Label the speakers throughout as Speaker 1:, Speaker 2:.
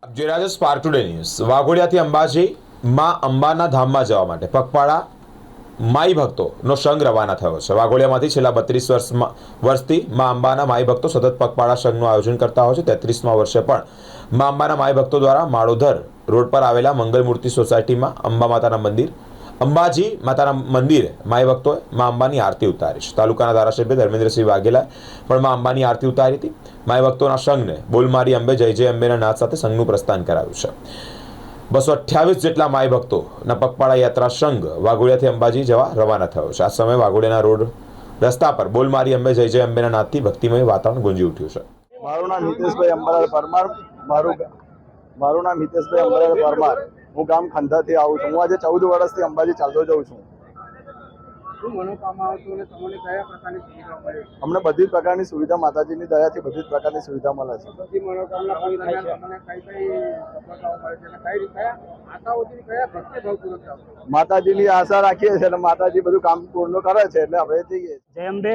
Speaker 1: આપ જોઈ રહ્યા છો સ્પાર્ક ટુડે ન્યૂઝ। વાઘોડિયાથી અંબાજી માં અંબાના ધામમાં જવા માટે પગપાળા માઈ ભક્તોનો સંઘ રવાના થયો છે। વાઘોડિયામાંથી છેલ્લા 32 વર્ષથી માં અંબાના માઈ ભક્તો સતત પગપાળા સંઘનું આયોજન કરતા હોય છે। 33મા વર્ષે પણ માં અંબાના માઈ ભક્તો દ્વારા માળોદર રોડ પર આવેલા મંગલમૂર્તિ સોસાયટીમાં અંબા માતાના મંદિર અંબાજી માતાના મંદિરે માઈ ભક્તોએ માં અંબાની આરતી ઉતારી છે। તાલુકાના ધારાસભ્ય ધર્મેન્દ્રસિંહ વાઘેલાએ પણ માં અંબાની આરતી ઉતારી હતી। માઈ ભક્તોના સંઘને બોલ મારી અંબે જય જય અંબેના નાદ સાથે સંઘનું પ્રસ્થાન કરાવ્યું છે। 228 જેટલા માઈ ભક્તોના પગપાળા યાત્રા સંઘ વાઘોડિયાથી અંબાજી જવા રવાના થયો છે। આ સમયે વાઘોડિયાના રોડ રસ્તા પર બોલ મારી અંબે જય જય અંબેના નાદથી ભક્તિમય વાતાવરણ ગુંજી ઉઠ્યું છે।
Speaker 2: મારું નામ હિતેશભાઈ અંબાલાલ પરમાર। મારું નામ હિતેશભાઈ અંબાલાલ પરમાર। હું ગામ ખંધાથી આવું છું। હું આજે 14 વર્ષથી અંબાજી ચાલતો જાઉં છું। અમને બધી પ્રકારની સુવિધા માતાજીની દયાથી બધી પ્રકારની સુવિધા મળે છે। માતાજીની આશા રાખીએ છીએ અને માતાજી બધું કામ પૂર્ણ કરે છે એટલે હવે જઈએ।
Speaker 3: જય અંબે,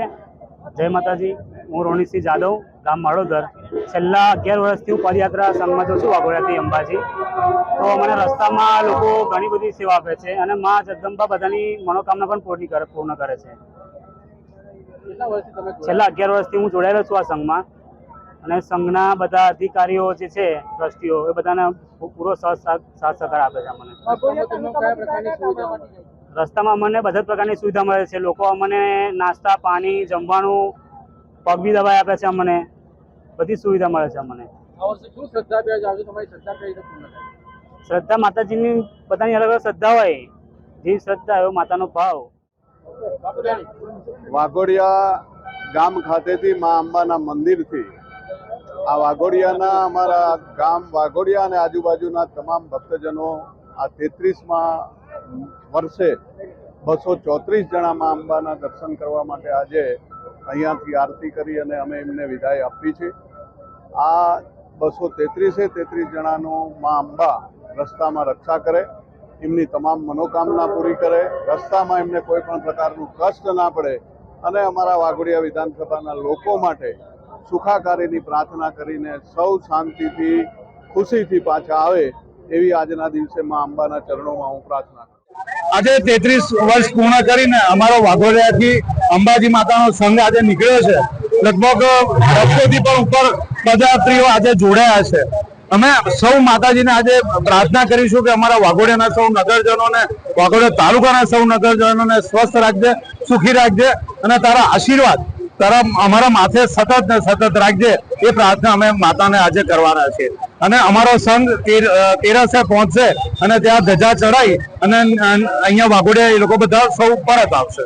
Speaker 3: જય માતાજી। હું રોનિતસિંહ જાદવ, ગામ માળોદર। છેલ્લા 11 વર્ષથી હું પદયાત્રા સંઘમાં છું વાઘોડિયાથી અંબાજી। તો મને રસ્તામાં લોકો ઘણી બધી સેવા આપે છે અને માં જગદંબા બધાની મનોકામના પણ પૂર્ણ કરે છે। છેલ્લા 11 વર્ષથી હું જોડાયેલો છું આ સંઘમાં અને સંઘના બધા અધિકારીઓ જે છે ટ્રસ્ટીઓ એ બધાને પૂરો સાથ સહકાર આપે છે મને। રસ્તામાં અમને બધા જ પ્રકારની સુવિધા મળે છે। લોકો અમને નાસ્તા પાણી જમવાનું પગ બી દબાઈ આપે છે। અમને બધી સુવિધા મળે છે અમને। શ્રદ્ધા માતાજીની બધાની અલગ અલગ શ્રદ્ધા હોય, જે શ્રદ્ધા એવો માતાનો ભાવ।
Speaker 2: વાઘોડિયા ગામ ખાતેથી મા અંબાના મંદિરથી આ વાઘોડિયાના અમારા ગામ વાઘોડિયા અને આજુબાજુના તમામ ભક્તજનો આ 33મા વર્ષે 234 જણા મા અંબાના દર્શન કરવા માટે આજે અહીંયાથી આરતી કરી અને અમે એમને વિદાય આપી છે। આ 233 જણાનું મા અંબા રસ્તામાં રક્ષા કરે, એમની તમામ મનોકામના પૂરી કરે, રસ્તામાં એમને કોઈ પણ પ્રકારનું કષ્ટ ના પડે અને અમારા વાઘોડિયા વિધાનસભાના લોકો માટે સુખાકારીની પ્રાર્થના કરીને સૌ શાંતિથી ખુશીથી પાછા આવે એવી આજના દિવસે મા અંબાના ચરણોમાં હું પ્રાર્થના કરું।
Speaker 4: આજે 33 વર્ષ પૂર્ણ કરીને અમારો વાઘોડિયાથી અંબાજી માતાનો સંઘ આજે નીકળ્યો છે। લગભગ 200થી પણ ઉપર પદયાત્રીઓ આજે જોડાયા છે। અમે સૌ માતાજીને આજે પ્રાર્થના કરીશું કે અમારા વાઘોડિયાના સૌ નગરજનોને, વાઘોડિયા તાલુકાના સૌ નગરજનોને સ્વસ્થ રાખજે, સુખી રાખજે અને તારા આશીર્વાદ તારા અમારા માથે સતત ને સતત રાખજે એ પ્રાર્થના અમે માતાને આજે કરવાના છીએ। અને અમારો સંઘ તેરસે પહોંચશે અને ત્યાં ધજા ચડાઈ અને અહીંયા વાઘોડિયા એ લોકો બધા સૌ પરત આવશે।